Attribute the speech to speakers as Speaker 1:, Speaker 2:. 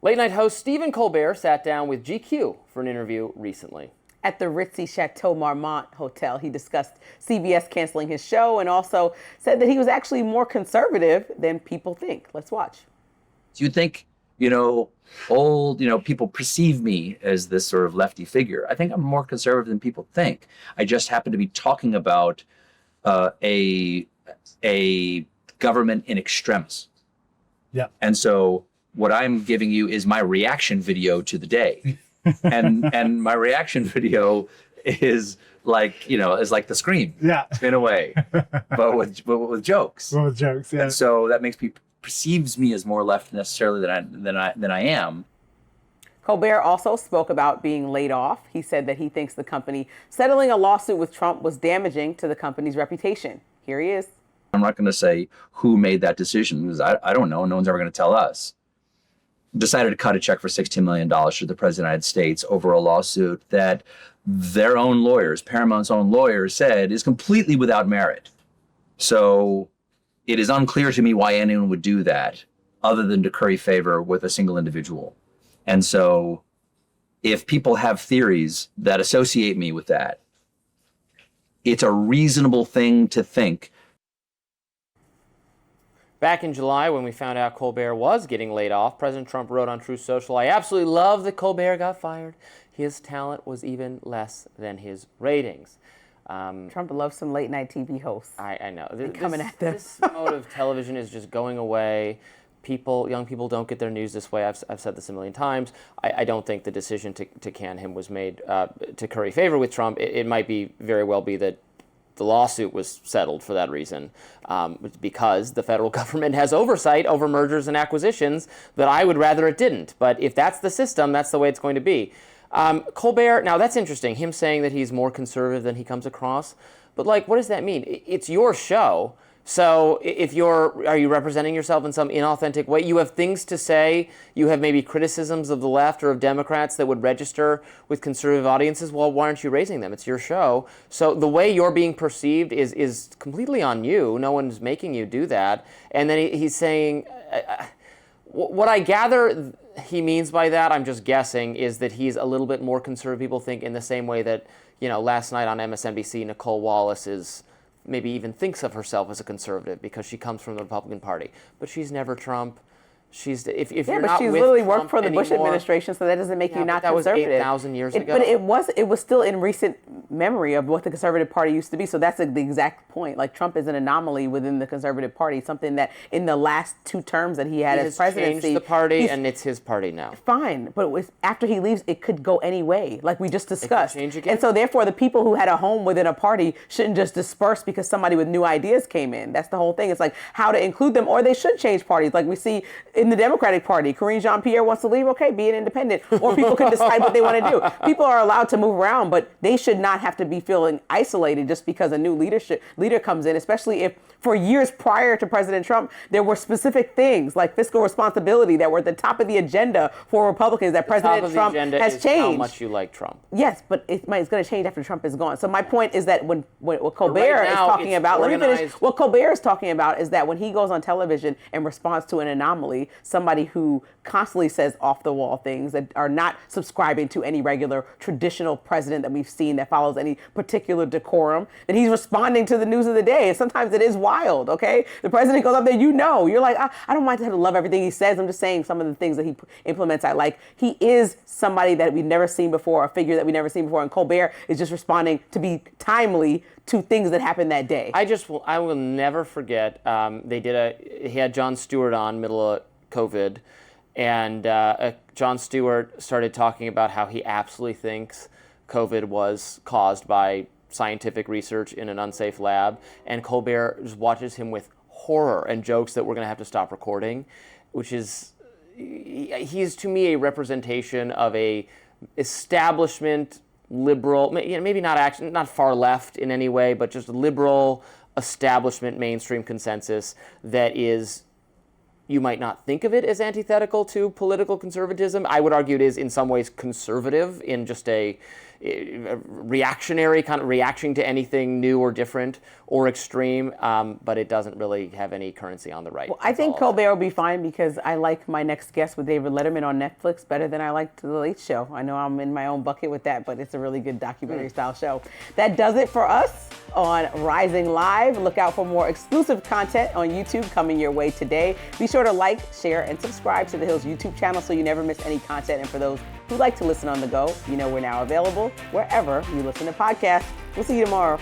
Speaker 1: Late night host Stephen Colbert sat down with GQ for an interview recently.
Speaker 2: At the ritzy Chateau Marmont Hotel, he discussed CBS canceling his show and also said that he was actually more conservative than people think. Let's watch.
Speaker 3: Do you think, people perceive me as this sort of lefty figure? I think I'm more conservative than people think. I just happen to be talking about a government in extremis.
Speaker 4: Yeah.
Speaker 3: And so what I'm giving you is my reaction video to the day. and my reaction video is like the Scream.
Speaker 4: Yeah.
Speaker 3: In a way. but with jokes.
Speaker 4: Well, with jokes, yeah.
Speaker 3: And so that makes me perceives me as more left necessarily than I am.
Speaker 2: Colbert also spoke about being laid off. He said that he thinks the company settling a lawsuit with Trump was damaging to the company's reputation. Here he is.
Speaker 3: I'm not going to say who made that decision because I don't know. No one's ever going to tell us. Decided to cut a check for $16 million to the President of the United States over a lawsuit that their own lawyers, Paramount's own lawyers, said is completely without merit. So it is unclear to me why anyone would do that other than to curry favor with a single individual. And so if people have theories that associate me with that, it's a reasonable thing to think.
Speaker 1: Back in July, when we found out Colbert was getting laid off, President Trump wrote on Truth Social, "I absolutely love that Colbert got fired. His talent was even less than his ratings."
Speaker 2: Trump loves some late night TV hosts.
Speaker 1: I know.
Speaker 2: Coming at them.
Speaker 1: This mode of television is just going away. Young people don't get their news this way. I've said this a million times. I don't think the decision to can him was made to curry favor with Trump. It might very well be that the lawsuit was settled for that reason, because the federal government has oversight over mergers and acquisitions that I would rather it didn't. But if that's the system, that's the way it's going to be. Colbert, now that's interesting, him saying that he's more conservative than he comes across. But what does that mean? It's your show. So are you representing yourself in some inauthentic way? You have things to say, you have maybe criticisms of the left or of Democrats that would register with conservative audiences. Well, why aren't you raising them? It's your show. So the way you're being perceived is completely on you. No one's making you do that. And then he's saying, what I gather he means by that, I'm just guessing, is that he's a little bit more conservative, people think, in the same way that, last night on MSNBC, Nicole Wallace maybe even thinks of herself as a conservative because she comes from the Republican Party, but she's never Trump. She's if you're
Speaker 2: but
Speaker 1: not
Speaker 2: she's
Speaker 1: with
Speaker 2: literally
Speaker 1: Trump
Speaker 2: worked for the
Speaker 1: anymore,
Speaker 2: Bush administration, so that doesn't make you not
Speaker 1: that
Speaker 2: conservative.
Speaker 1: That was 8,000 years ago.
Speaker 2: But it was still in recent memory of what the Conservative Party used to be. So that's the exact point. Trump is an anomaly within the Conservative Party, something that in the last 2 terms that he had as presidency,
Speaker 1: changed the party, and it's his party now.
Speaker 2: Fine, but after he leaves, it could go any way, like we just discussed.
Speaker 1: It could change again.
Speaker 2: And so therefore, the people who had a home within a party shouldn't just disperse because somebody with new ideas came in. That's the whole thing. It's how to include them, or they should change parties, like we see in the Democratic Party. Karine Jean-Pierre wants to leave, okay, be an independent. Or people can decide what they want to do. People are allowed to move around, but they should not have to be feeling isolated just because a new leader comes in, especially if for years prior to President Trump, there were specific things like fiscal responsibility that were at the top of the agenda for Republicans that President Trump has changed.
Speaker 1: How much you like Trump.
Speaker 2: Yes, but it's going to change after Trump is gone. So my point is that what Colbert is talking about, let me finish. What Colbert is talking about is that when he goes on television and responds to an anomaly, somebody who constantly says off-the-wall things that are not subscribing to any regular traditional president that we've seen that follows any particular decorum, then he's responding to the news of the day. And sometimes it is wild, okay? The president goes up there, you're like, I don't mind to love everything he says. I'm just saying some of the things that he implements I like. He is somebody that we've never seen before, a figure that we've never seen before, and Colbert is just responding to be timely to things that happened that day.
Speaker 1: I will never forget, he had Jon Stewart on middle of COVID, and Jon Stewart started talking about how he absolutely thinks COVID was caused by scientific research in an unsafe lab, and Colbert just watches him with horror and jokes that we're going to have to stop recording, which is, he's to me a representation of a establishment liberal, maybe not far left in any way, but just liberal establishment mainstream consensus that is you might not think of it as antithetical to political conservatism. I would argue it is in some ways conservative in just a reactionary kind of reaction to anything new or different or extreme, but it doesn't really have any currency on the right.
Speaker 2: Well, I think Colbert will be fine because I like my next guest with David Letterman on Netflix better than I liked The Late Show. I know I'm in my own bucket with that, but it's a really good documentary style show. That does it for us on Rising Live. Look out for more exclusive content on YouTube coming your way today. Be sure to like, share, and subscribe to The Hill's YouTube channel so you never miss any content. And for those who like to listen on the go, you know we're now available wherever you listen to podcasts. We'll see you tomorrow.